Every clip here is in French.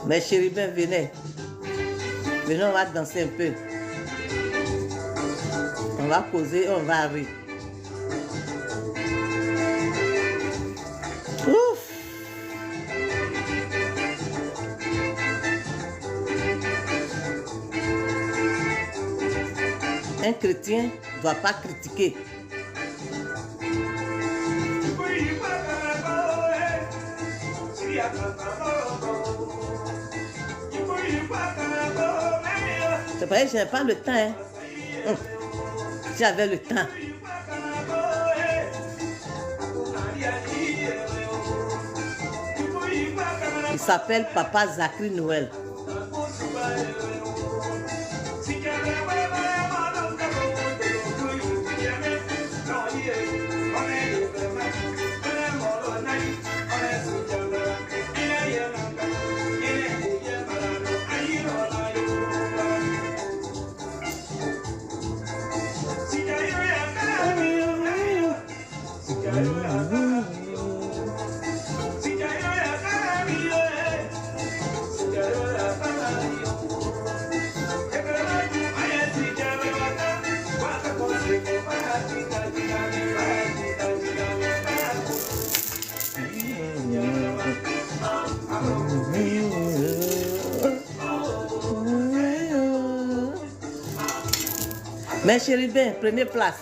Mes chérubins, venez. Venez, on va danser un peu. On va causer, on va rire. Ouf! Un chrétien ne doit pas critiquer. C'est vrai, je n'ai pas le temps. Hein. J'avais le temps. Il s'appelle Papa Zachary Noël. Mes chérubins, prenez place.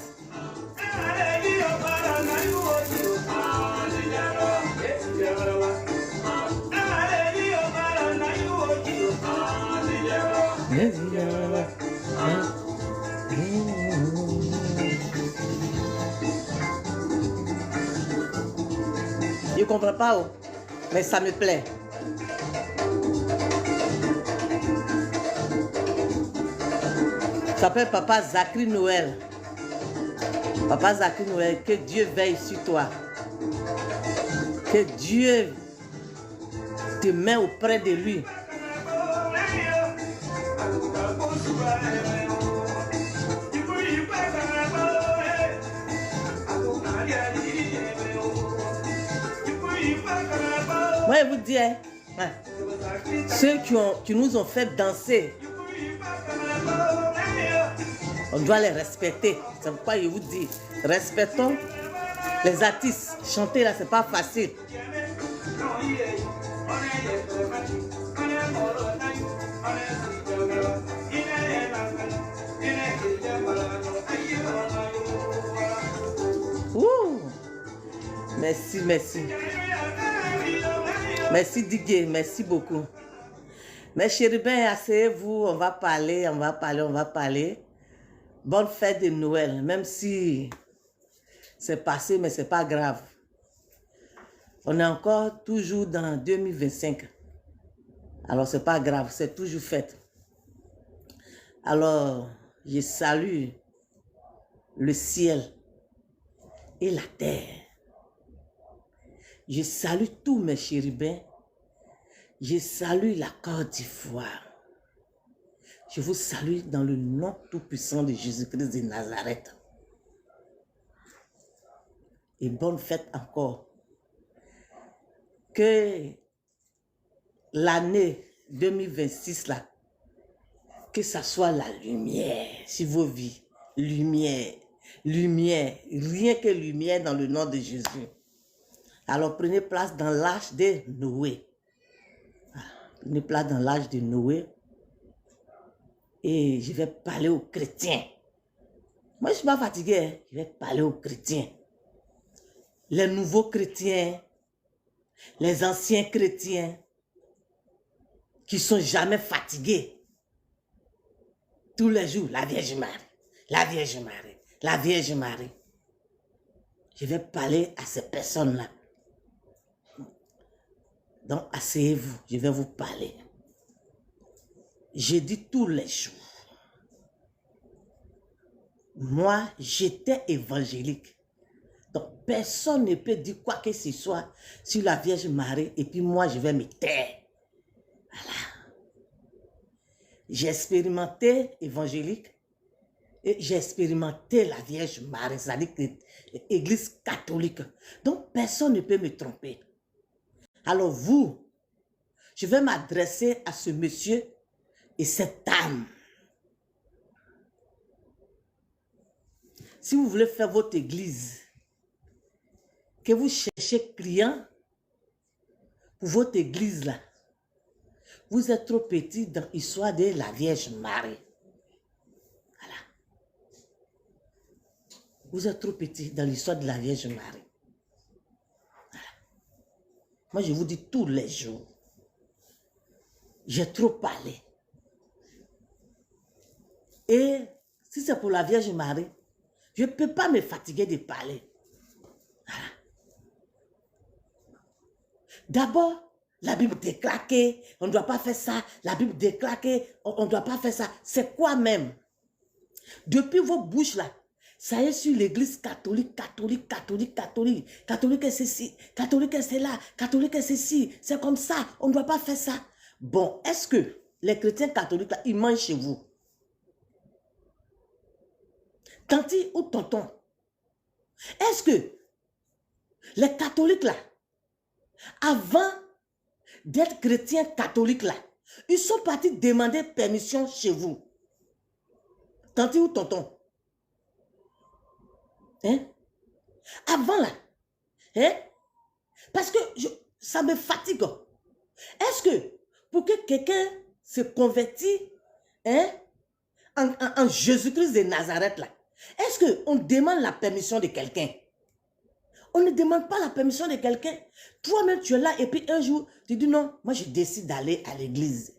Je ne comprends pas, oh, mais ça me plaît. Ça s'appelle Papa Zachary Noël. Papa Zachary Noël, que Dieu veille sur toi. Que Dieu te met auprès de lui. Moi, je vous dis, hein, ceux qui nous ont fait danser, on doit les respecter. C'est pourquoi je vous dis, respectons les artistes. Chanter là, c'est pas facile. Ouh. Merci, merci. Merci Didier, merci beaucoup. Mes chérubins, asseyez-vous, on va parler, on va parler, on va parler. Bonne fête de Noël, même si c'est passé, mais c'est pas grave. On est encore toujours dans 2025. Alors, c'est pas grave, c'est toujours fête. Alors, je salue le ciel et la terre. Je salue tous mes chérubins. Je salue la Côte d'Ivoire. Je vous salue dans le nom tout-puissant de Jésus-Christ de Nazareth. Et bonne fête encore. Que l'année 2026 là, que ça soit la lumière sur vos vies. Lumière, lumière, rien que lumière dans le nom de Jésus. Alors prenez place dans l'âge de Noé. Prenez place dans l'âge de Noé. Et je vais parler aux chrétiens. Moi, je ne suis pas fatigué. Hein? Je vais parler aux chrétiens. Les nouveaux chrétiens, les anciens chrétiens, qui ne sont jamais fatigués. Tous les jours, la Vierge Marie, la Vierge Marie, la Vierge Marie. Je vais parler à ces personnes-là. Donc, asseyez-vous, je vais vous parler. Je dis tous les jours. Moi, j'étais évangélique. Donc, personne ne peut dire quoi que ce soit sur la Vierge Marie et puis moi, je vais me taire. Voilà. J'ai expérimenté évangélique et j'ai expérimenté la Vierge Marie, c'est-à-dire l'église catholique. Donc, personne ne peut me tromper. Alors vous, je vais m'adresser à ce monsieur et cette dame. Si vous voulez faire votre église, que vous cherchez client pour votre église là, vous êtes trop petit dans l'histoire de la Vierge Marie. Voilà. Vous êtes trop petit dans l'histoire de la Vierge Marie. Voilà. Moi, je vous dis tous les jours, j'ai trop parlé. Et si c'est pour la Vierge Marie, je ne peux pas me fatiguer de parler. Voilà. D'abord, la Bible déclare qu'on ne doit pas faire ça. La Bible déclare qu'on ne doit pas faire ça. C'est quoi même? Depuis vos bouches là, ça est sur l'église catholique, catholique, catholique, catholique. Catholique est ceci, catholique est cela, catholique est ceci. C'est comme ça, on ne doit pas faire ça. Bon, est-ce que les chrétiens catholiques là, ils mangent chez vous? Tanti ou tonton? Est-ce que les catholiques là, avant d'être chrétiens catholiques là, ils sont partis demander permission chez vous? Tanti ou tonton? Hein? Avant là, hein? Parce que ça me fatigue. Est-ce que pour que quelqu'un se convertisse, hein, en Jésus-Christ de Nazareth là, est-ce qu'on demande la permission de quelqu'un? On ne demande pas la permission de quelqu'un. Toi-même, tu es là et puis un jour, tu dis non, moi je décide d'aller à l'église.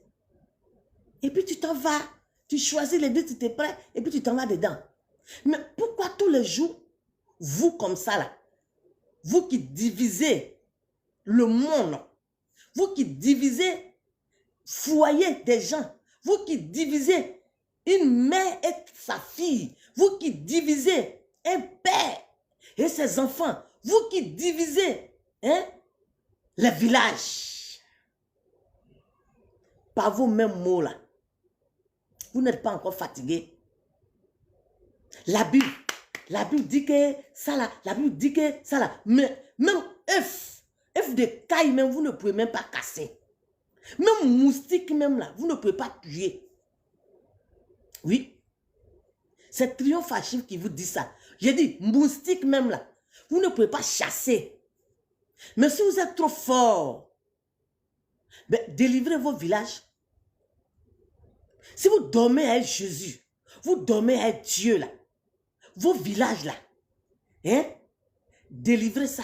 Et puis tu t'en vas, tu choisis l'église, tu t'es prêt et puis tu t'en vas dedans. Mais pourquoi tous les jours, vous comme ça là, vous qui divisez le monde, vous qui divisez foyer des gens, vous qui divisez une mère et sa fille, vous qui divisez un père et ses enfants, vous qui divisez les villages, par vos mêmes mots là, vous n'êtes pas encore fatigué. La Bible dit que ça là, la Bible dit que ça là, mais même œuf de caille même, vous ne pouvez même pas casser. Même moustique même là, vous ne pouvez pas tuer. Oui. C'est Triomphe Archive qui vous dit ça. J'ai dit, moustique même là, vous ne pouvez pas chasser. Mais si vous êtes trop fort, ben, délivrez vos villages. Si vous dormez avec Jésus, vous dormez avec Dieu là, vos villages là, hein, délivrez ça.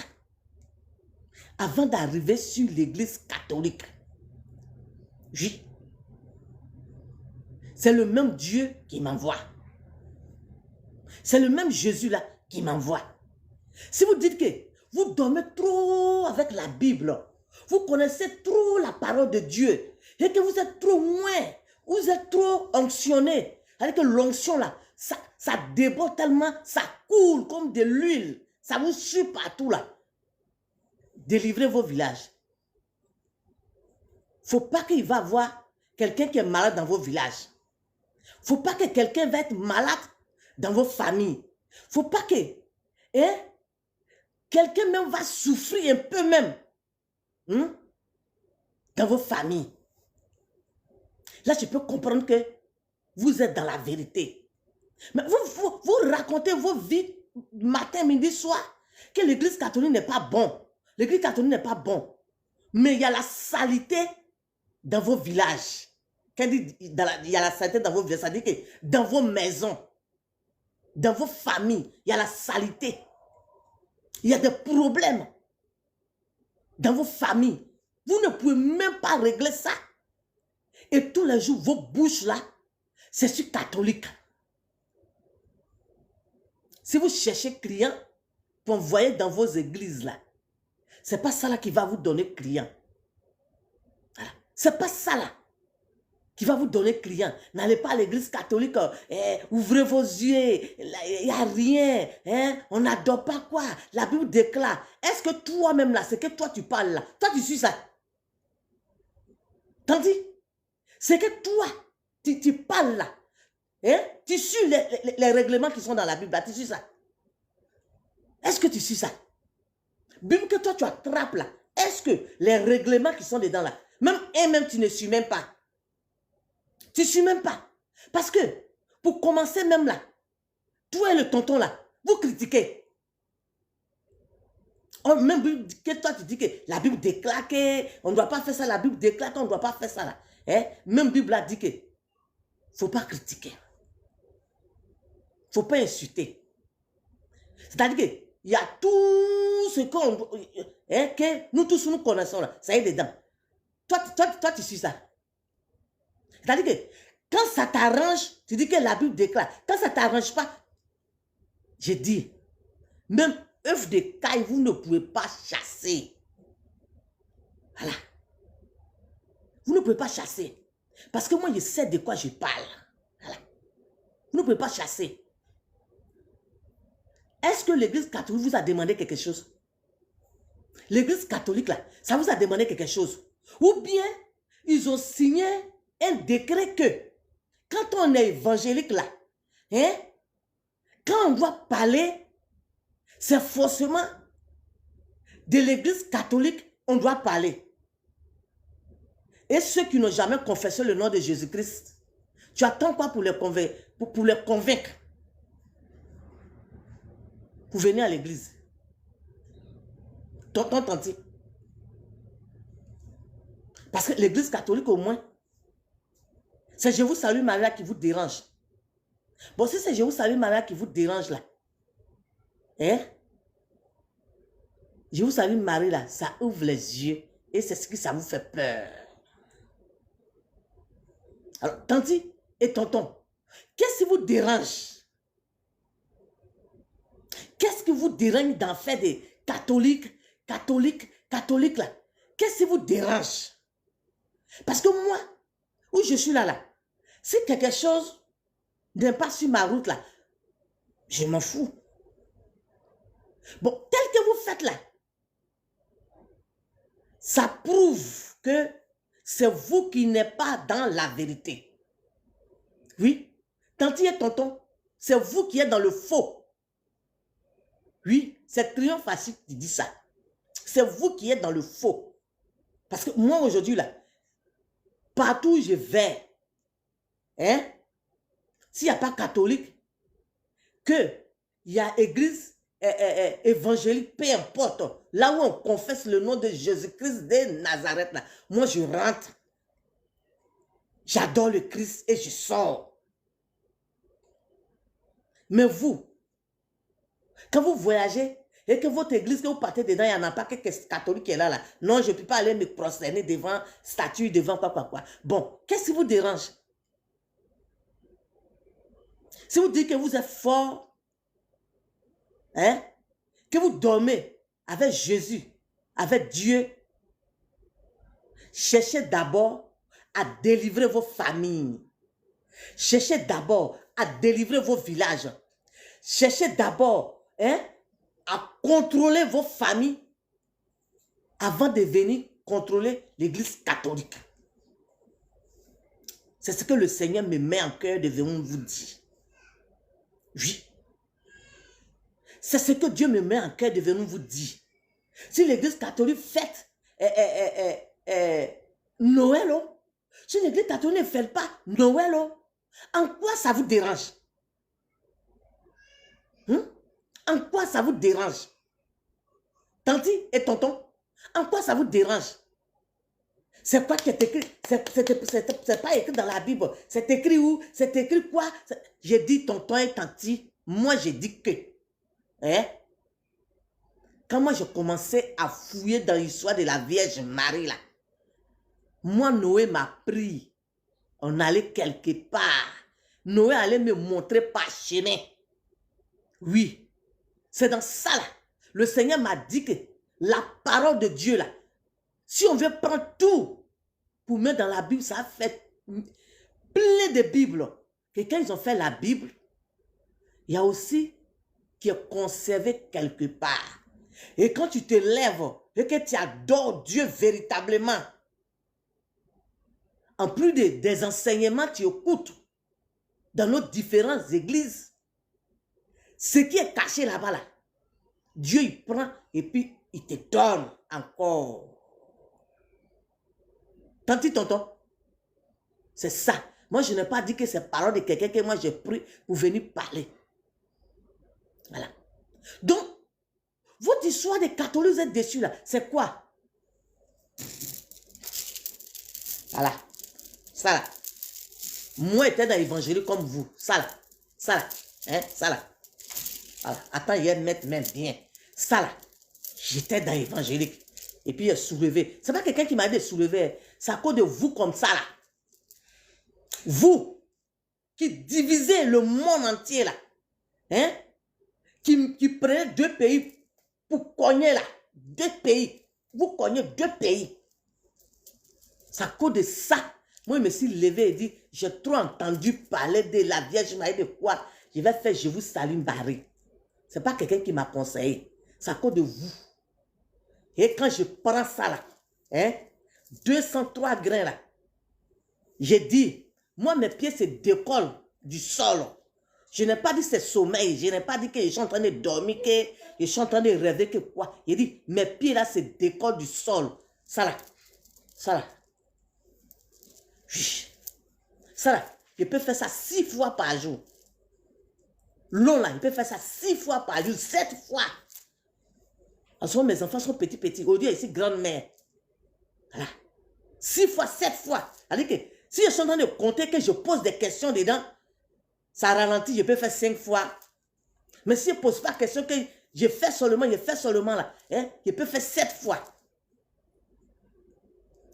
Avant d'arriver sur l'église catholique. Oui. C'est le même Dieu qui m'envoie. C'est le même Jésus là qui m'envoie. Si vous dites que vous dormez trop avec la Bible, vous connaissez trop la parole de Dieu, et que vous êtes trop loin, vous êtes trop onctionné, avec l'onction là, ça déborde tellement, ça coule comme de l'huile, ça vous suit partout là. Délivrez vos villages. Il ne faut pas qu'il va avoir quelqu'un qui est malade dans vos villages. Il ne faut pas que quelqu'un va être malade dans vos familles. Il ne faut pas que quelqu'un même va souffrir un peu même dans vos familles. Là, je peux comprendre que vous êtes dans la vérité. Mais vous racontez vos vies matin, midi, soir, que l'église catholique n'est pas bon. L'église catholique n'est pas bon. Mais il y a la saleté dans vos villages. Quand il y a la saleté dans vos villages, ça dit que dans vos maisons, dans vos familles, il y a la saleté. Il y a des problèmes dans vos familles. Vous ne pouvez même pas régler ça. Et tous les jours, vos bouches là, c'est sur catholique. Si vous cherchez client pour envoyer dans vos églises là, c'est pas ça là qui va vous donner client. Voilà. C'est pas ça là qui va vous donner client. N'allez pas à l'église catholique, ouvrez vos yeux, il n'y a rien, on n'adore pas quoi. La Bible déclare. Est-ce que toi-même là, c'est que toi tu parles là, toi tu suis ça. Tandis, c'est que toi, tu parles là, tu suis les règlements qui sont dans la Bible là, tu suis ça. Est-ce que tu suis ça? Bible que toi tu attrapes là, est-ce que les règlements qui sont dedans là, Même tu ne suis même pas. Tu ne suis même pas. Parce que, pour commencer même là, toi et le tonton là, vous critiquez. Même que toi tu dis que la Bible déclare qu'on ne doit pas faire ça, la Bible déclare qu'on ne doit pas faire ça là. Hein? Même Bible a dit que faut pas critiquer. Faut pas insulter. C'est-à-dire qu'il y a tout ce que nous tous nous connaissons là, ça y est dedans. Toi tu suis ça. C'est-à-dire que quand ça t'arrange, tu dis que la Bible déclare. Quand ça ne t'arrange pas, j'ai dit, même œuf de caille, vous ne pouvez pas chasser. Voilà. Vous ne pouvez pas chasser. Parce que moi, je sais de quoi je parle. Voilà. Vous ne pouvez pas chasser. Est-ce que l'Église catholique vous a demandé quelque chose? L'Église catholique, là, ça vous a demandé quelque chose? Ou bien, ils ont signé un décret que, quand on est évangélique, là, hein, quand on doit parler, c'est forcément de l'Église catholique, on doit parler. Et ceux qui n'ont jamais confessé le nom de Jésus-Christ, tu attends quoi pour les convaincre? Pour venir à l'église. Tonton, tanti. Parce que l'église catholique au moins, c'est Je vous salue Maria qui vous dérange. Bon, si c'est Je vous salue Maria qui vous dérange là, hein? Je vous salue Marie là, ça ouvre les yeux et c'est ce qui ça vous fait peur. Alors, tanti et tonton, qu'est-ce qui vous dérange? Qu'est-ce qui vous dérange d'en faire des catholiques là? Qu'est-ce qui vous dérange? Parce que moi, où je suis là, si quelque chose n'est pas sur ma route là, je m'en fous. Bon, tel que vous faites là, ça prouve que c'est vous qui n'êtes pas dans la vérité. Oui, tanti et tonton, c'est vous qui êtes dans le faux. Oui, c'est Triomphe qui dit ça. C'est vous qui êtes dans le faux. Parce que moi aujourd'hui là, partout où je vais, hein, s'il n'y a pas catholique, qu'il y a église évangélique, peu importe, là où on confesse le nom de Jésus-Christ de Nazareth, là, moi je rentre, j'adore le Christ et je sors. Mais vous, quand vous voyagez et que votre église, que vous partez dedans, il n'y en a pas que catholique qui est là. Non, je ne peux pas aller me prosterner devant statue, devant quoi. Bon, qu'est-ce qui vous dérange? Si vous dites que vous êtes fort, hein, que vous dormez avec Jésus, avec Dieu, cherchez d'abord à délivrer vos familles. Cherchez d'abord à délivrer vos villages. Cherchez d'abord, hein, à contrôler vos familles avant de venir contrôler l'église catholique. C'est ce que le Seigneur me met en cœur de venir vous dire. Oui. C'est ce que Dieu me met en cœur de venir vous dire. Si l'église catholique fête Noël, si l'église catholique ne fête pas Noël, en quoi ça vous dérange? En quoi ça vous dérange? Tanti et tonton, en quoi ça vous dérange? C'est quoi qui est écrit? C'est pas écrit dans la Bible. C'est écrit où? C'est écrit quoi? J'ai dit tonton et tanti. Moi, j'ai dit que. Hein? Quand moi, je commençais à fouiller dans l'histoire de la Vierge Marie, là, moi, Noé m'a pris. On allait quelque part. Noé allait me montrer par chemin. Oui. C'est dans ça, là. Le Seigneur m'a dit que la parole de Dieu, là, si on veut prendre tout pour mettre dans la Bible, ça a fait plein de Bibles. Et quand ils ont fait la Bible, il y a aussi qui est conservé quelque part. Et quand tu te lèves et que tu adores Dieu véritablement, en plus des enseignements que tu écoutes dans nos différentes églises, ce qui est caché là-bas, là, Dieu il prend et puis il te donne encore. Tanti, tonton. C'est ça. Moi, je n'ai pas dit que c'est parole de quelqu'un que moi j'ai pris pour venir parler. Voilà. Donc, votre histoire des catholiques, vous êtes déçus là. C'est quoi? Voilà. Ça là. Moi, j'étais dans l'évangile comme vous. Ça là. Ça là. Hein? Ça là. Voilà. Attends, il y a une mettre même bien. Ça là. J'étais dans l'évangélique. Et puis il a soulevé. C'est pas quelqu'un qui m'a dit de soulever. C'est à cause de vous comme ça là. Vous qui divisez le monde entier là. Hein? Qui prenez 2 pays pour cogner là. 2 pays. Vous cognez 2 pays. C'est à cause de ça. Moi, je me suis levé et dit, j'ai trop entendu parler de la Vierge Marie de quoi. Je vais faire, je vous salue Marie. Ce n'est pas quelqu'un qui m'a conseillé. C'est à cause de vous. Et quand je prends ça là, hein, 203 grains là, j'ai dit, moi mes pieds se décollent du sol. Je n'ai pas dit c'est sommeil, je n'ai pas dit que je suis en train de dormir, que je suis en train de rêver, que quoi. J'ai dit, mes pieds là se décollent du sol. Ça là, ça là. Ça là, je peux faire ça 6 fois par jour. L'eau là, je peux faire ça 6 fois par jour, 7 fois. En ce moment, mes enfants sont petits. Aujourd'hui, ici, grande-mère. Voilà. 6 fois, 7 fois. C'est-à-dire que si je suis en train de compter, que je pose des questions dedans, ça ralentit, je peux faire 5 fois. Mais si je ne pose pas de questions, que je fais seulement là, hein, je peux faire 7 fois.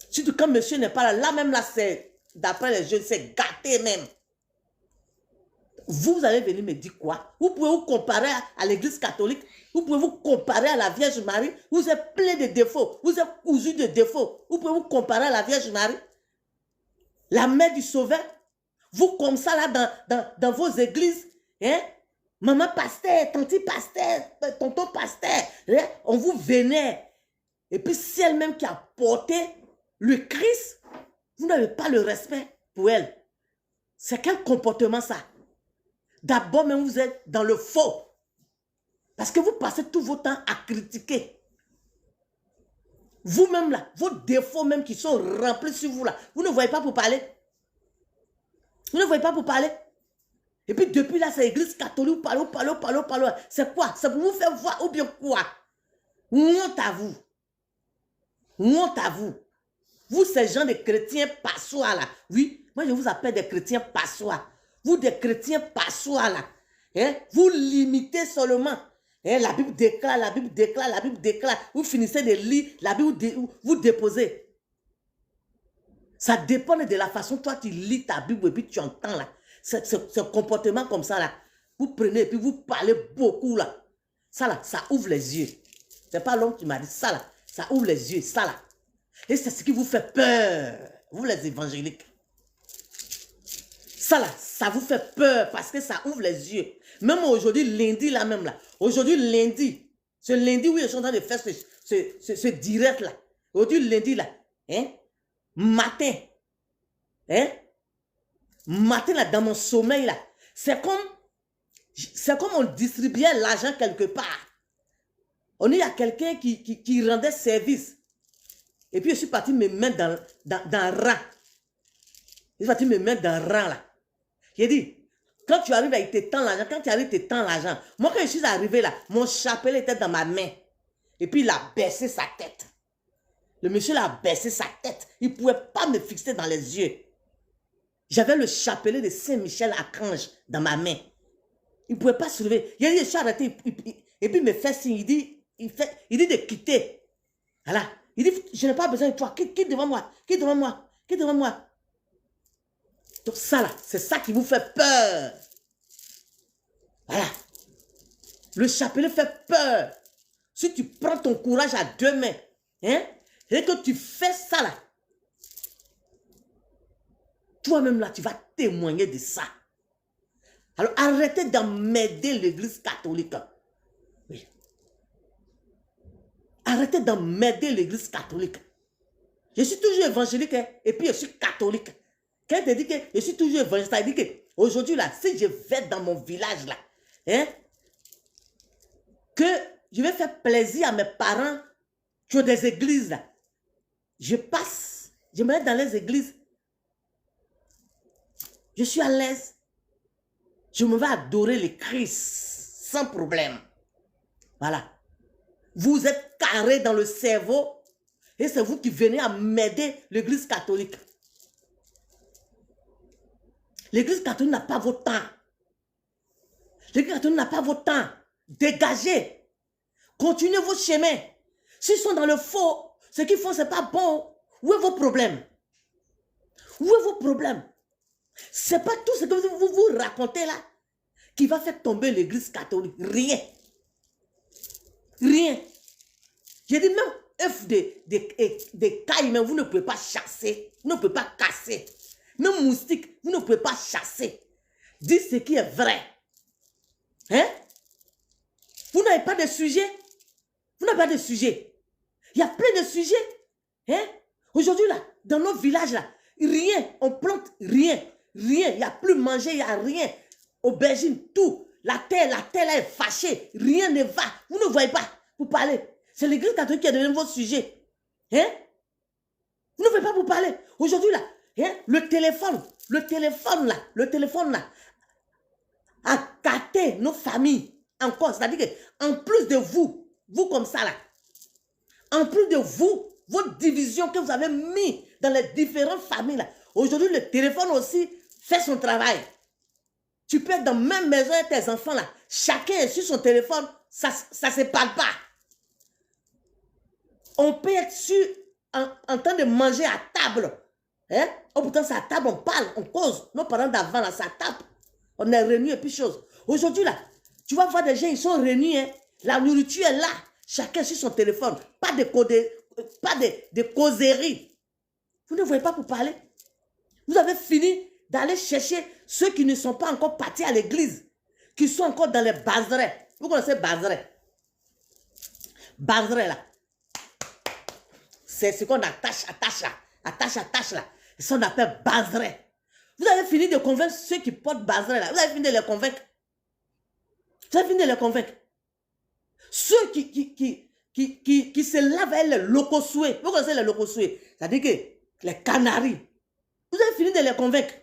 Surtout quand monsieur n'est pas là, là même là, c'est, d'après les jeunes, c'est gâté même. Vous allez venir me dire quoi? Vous pouvez vous comparer à l'église catholique, vous pouvez vous comparer à la Vierge Marie, vous êtes plein de défauts, vous êtes cousu de défauts, vous pouvez vous comparer à la Vierge Marie, la mère du Sauveur. Vous comme ça là dans vos églises, hein? Maman pasteur, tanti pasteur, tonton pasteur, hein? On vous vénère. Et puis c'est elle-même qui a porté le Christ, vous n'avez pas le respect pour elle. C'est quel comportement ça? D'abord même vous êtes dans le faux. Parce que vous passez tout votre temps à critiquer. Vous-même là, vos défauts même qui sont remplis sur vous là, vous ne voyez pas pour parler. Vous ne voyez pas pour parler. Et puis depuis là, c'est l'église catholique, parlez. C'est quoi? C'est pour vous faire voir ou bien quoi? Honte à vous. Honte à vous. Vous, ces gens de chrétiens passoires là. Oui, moi je vous appelle des chrétiens passoires. Vous, des chrétiens passoires là. Hein? Vous limitez seulement. Hein? La Bible déclare, la Bible déclare, la Bible déclare. Vous finissez de lire, la Bible, vous déposez. Ça dépend de la façon toi tu lis ta Bible et puis tu entends là. Ce comportement comme ça là. Vous prenez et puis vous parlez beaucoup là. Ça là, ça ouvre les yeux. C'est pas l'homme qui m'a dit ça là. Ça ouvre les yeux, ça là. Et c'est ce qui vous fait peur, vous les évangéliques. Ça là, ça vous fait peur parce que ça ouvre les yeux. Même aujourd'hui, lundi là même là. Aujourd'hui, lundi. Ce lundi où je suis en train de faire ce direct là. Aujourd'hui, lundi là. Hein? Matin. Hein? Matin là, dans mon sommeil là. C'est comme on distribuait l'argent quelque part. On est à quelqu'un qui rendait service. Et puis je suis parti me mettre dans le rang. Je suis parti me mettre dans le rang là. J'ai dit, quand tu arrives là, il te tend l'argent. Quand tu arrives, il te tend l'argent. Moi, quand je suis arrivé là, mon chapelet était dans ma main. Et puis il a baissé sa tête. Le monsieur là a baissé sa tête. Il ne pouvait pas me fixer dans les yeux. J'avais le chapelet de Saint-Michel-Archange dans ma main. Il ne pouvait pas se lever. Il a dit, je suis arrêté. Et puis il me fait signe. Il dit de quitter. Voilà. Il dit, je n'ai pas besoin de toi. Quitte devant moi. Quitte devant moi. Quitte devant moi. Donc ça là, c'est ça qui vous fait peur. Voilà. Le chapelet fait peur. Si tu prends ton courage à 2 mains, hein, et que tu fais ça là, toi-même là, tu vas témoigner de ça. Alors arrêtez d'emmerder l'église catholique. Oui. Arrêtez d'emmerder l'église catholique. Je suis toujours évangélique hein, et puis je suis catholique. Quand tu dis que je suis toujours évangélique, ça dit que aujourd'hui là, si je vais dans mon village là, hein, que je vais faire plaisir à mes parents qui ont des églises là, je passe Je me mets dans les églises. Je suis à l'aise. Je me vais adorer le Christ sans problème. Voilà. Vous êtes carré dans le cerveau et c'est vous qui venez à m'aider l'église catholique. L'église catholique n'a pas votre temps. L'église catholique n'a pas votre temps. Dégagez. Continuez vos chemins. S'ils sont dans le faux, ce qu'ils font, ce n'est pas bon. Où est vos problèmes? Où est vos problèmes? Ce n'est pas tout ce que vous racontez là qui va faire tomber l'église catholique. Rien. Rien. J'ai dit même œufs des cailles, vous ne pouvez pas chasser. Vous ne pouvez pas casser. Même moustiques, vous ne pouvez pas chasser. Dites ce qui est vrai. Hein? Vous n'avez pas de sujet. Vous n'avez pas de sujet. Il y a plein de sujets. Hein? Aujourd'hui, là, dans nos villages, là, rien. On plante rien. Rien. Il n'y a plus manger, il n'y a rien. Aubergine, tout. La terre là est fâchée. Rien ne va. Vous ne voyez pas. Vous parlez. C'est l'église catholique qui a donné vos sujets. Hein? Vous ne voulez pas vous parler. Aujourd'hui, là, hein? Le téléphone là, a gâté nos familles encore. C'est-à-dire qu'en plus de vous comme ça là, en plus de vous, votre division que vous avez mis dans les différentes familles là, aujourd'hui le téléphone aussi fait son travail. Tu peux être dans la même maison avec tes enfants là, chacun est sur son téléphone, ça ne se parle pas. On peut être en train de manger à table. Hein? Oh, pourtant, c'est à table, on parle, on cause. Nos parents d'avant, là, c'est à table. On est réunis et puis chose. Aujourd'hui, là, tu vas voir des gens, ils sont réunis. Hein? La nourriture est là. Chacun sur son téléphone. Pas de causerie. Vous ne voyez pas pour parler. Vous avez fini d'aller chercher ceux qui ne sont pas encore partis à l'église. Qui sont encore dans les baserets. Vous connaissez baserets? Baserets, là. C'est ce qu'on attache là. Attache là. C'est ce qu'on appelle baserets. Vous avez fini de convaincre ceux qui portent baserets là. Vous avez fini de les convaincre. Vous avez fini de les convaincre. Ceux qui se lavent avec les locosoués. Vous connaissez les locosoués? C'est-à-dire que les canaris. Vous avez fini de les convaincre.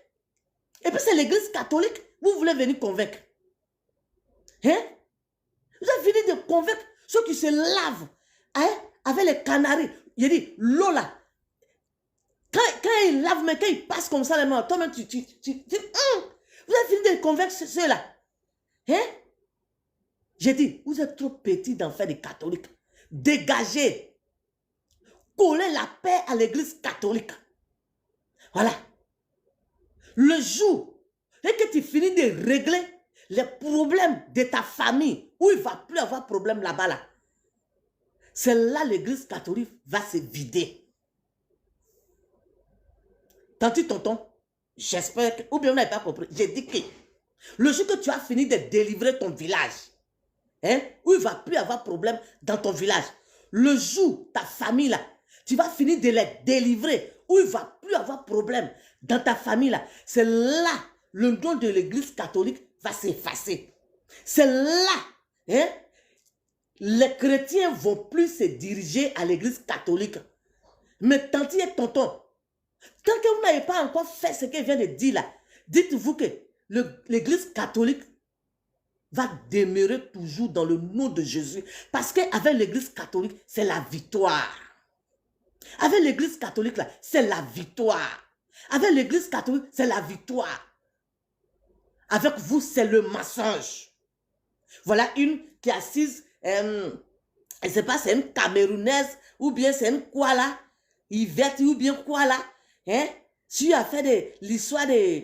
Et puis c'est l'église catholique. Vous voulez venir convaincre. Hein? Vous avez fini de convaincre ceux qui se lavent hein, avec les canaris. Il dit, l'eau là, quand il lave, mais quand il passe comme ça les mains, toi-même, vous avez fini de convaincre ceux-là. Hein? J'ai dit, vous êtes trop petits d'en faire des catholiques. Dégagez. Collez la paix à l'église catholique. Voilà. Le jour que tu finis de régler les problèmes de ta famille, où il ne va plus avoir de problème là-bas, là, c'est là l'église catholique va se vider. Tanti tonton, j'espère que, ou bien vous n'avez pas compris, j'ai dit que le jour que tu as fini de délivrer ton village, hein, où il ne va plus avoir de problème dans ton village, le jour, ta famille là, tu vas finir de les délivrer, où il ne va plus avoir de problème dans ta famille là, c'est là, le nom de l'église catholique va s'effacer. C'est là, hein, les chrétiens ne vont plus se diriger à l'église catholique. Mais tanti et tonton, tant que vous n'avez pas encore fait ce qu'il vient de dire là, dites-vous que l'église catholique va demeurer toujours dans le nom de Jésus. Parce qu'avec l'église catholique, c'est la victoire. Avec l'église catholique là, c'est la victoire. Avec l'église catholique, c'est la victoire. Avec vous, c'est le mensonge. Voilà une qui est assise, je ne sais pas, c'est une Camerounaise, ou bien c'est une quoi là, Yvette, ou bien quoi là. Hein? Tu as fait l'histoire de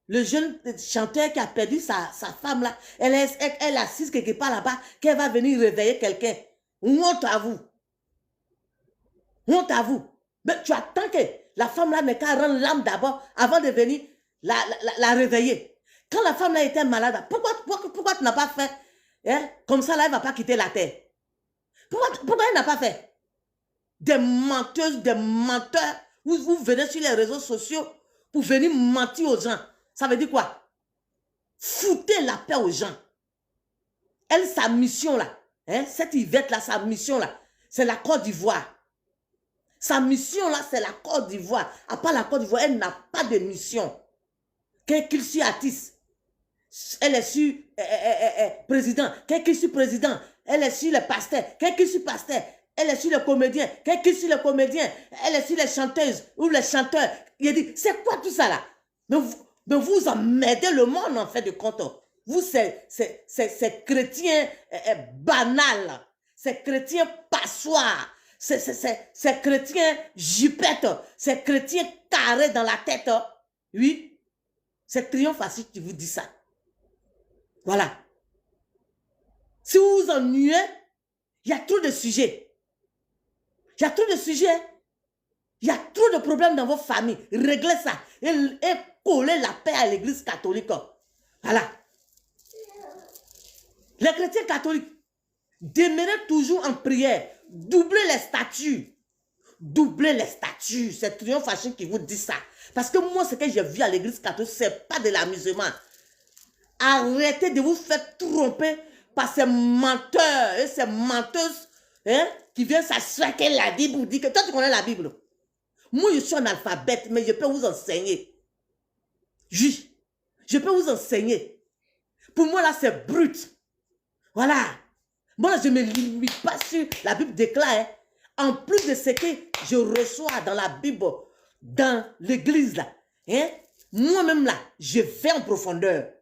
le jeune chanteur qui a perdu sa femme là. Elle est assise quelque part là-bas, qu'elle va venir réveiller quelqu'un. Honte à vous. Honte à vous. Mais tu attends que la femme là n'ait qu'à rendre l'âme d'abord avant de venir la réveiller. Quand la femme là était malade, pourquoi tu n'as pas fait hein? Comme ça là, elle ne va pas quitter la terre. Pourquoi elle n'a pas fait? Des menteuses, des menteurs. Vous venez sur les réseaux sociaux pour venir mentir aux gens. Ça veut dire quoi? Foutez la paix aux gens. Elle, sa mission là, hein, cette Yvette là, sa mission là, c'est la Côte d'Ivoire. Sa mission là, c'est la Côte d'Ivoire. À part la Côte d'Ivoire, elle n'a pas de mission. Quel qu'il soit artiste, elle est sur président. Quel qu'il soit président, elle est sur le pasteur. Quel qu'il soit pasteur, elle est sur le comédien. Quel qu'il soit le comédien, elle est sur les chanteuses ou les chanteurs. Il a dit, c'est quoi tout ça là? Mais vous emmerdez le monde en fait de compte. Vous, c'est chrétien banal. C'est chrétien passoire. C'est chrétien jupette. C'est chrétien carré dans la tête. Oui. C'est Triomphe Afrique qui vous dit ça. Voilà. Si vous vous ennuyez, il y a trop de sujets. Il y a trop de sujets. Il y a trop de problèmes dans vos familles. Réglez ça. Et collez la paix à l'église catholique. Voilà. Les chrétiens catholiques, demeurez toujours en prière. Doublez les statuts. Doublez les statuts. C'est Triomphe Afrique qui vous dit ça. Parce que moi, ce que j'ai vu à l'église catholique, ce n'est pas de l'amusement. Arrêtez de vous faire tromper par ces menteurs et ces menteuses qui viennent s'assurer que la Bible vous dit que toi, tu connais la Bible. Moi, je suis un alphabète, mais je peux vous enseigner. Oui, je peux vous enseigner. Pour moi, là, c'est brut. Voilà. Moi, là, je ne me limite pas sur la Bible déclare. En plus de ce que je reçois dans la Bible, dans l'église, là, moi-même, là, je vais en profondeur.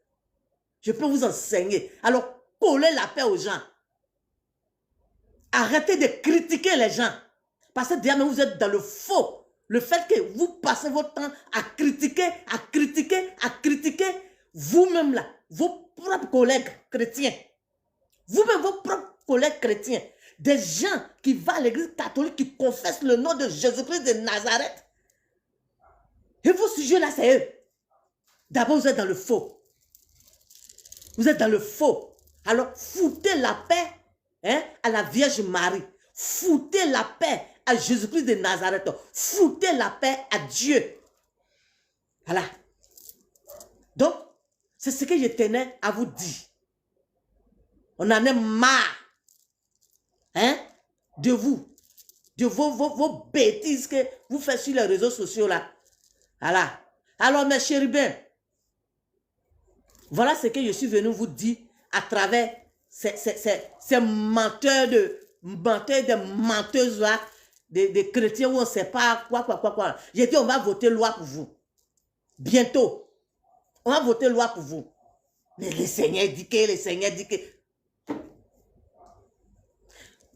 Je peux vous enseigner. Alors, collez la paix aux gens. Arrêtez de critiquer les gens. Parce que déjà, vous êtes dans le faux. Le fait que vous passez votre temps à critiquer, vous-même là, vos propres collègues chrétiens. Vous-même, vos propres collègues chrétiens. Des gens qui vont à l'église catholique, qui confessent le nom de Jésus-Christ de Nazareth. Et vos sujets là, c'est eux. D'abord, vous êtes dans le faux. Vous êtes dans le faux. Alors, foutez la paix à la Vierge Marie. Foutez la paix à Jésus-Christ de Nazareth. Foutez la paix à Dieu. Voilà. Donc, c'est ce que je tenais à vous dire. On en est marre. De vous. De vos bêtises que vous faites sur les réseaux sociaux là. Voilà. Alors, mes chérubins, voilà ce que je suis venu vous dire à travers ces menteurs de menteuses là, des chrétiens où on ne sait pas quoi. J'ai dit, on va voter loi pour vous. Bientôt. On va voter loi pour vous. Mais le Seigneur dit que...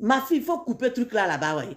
Ma fille, il faut couper le truc là-bas, ouais.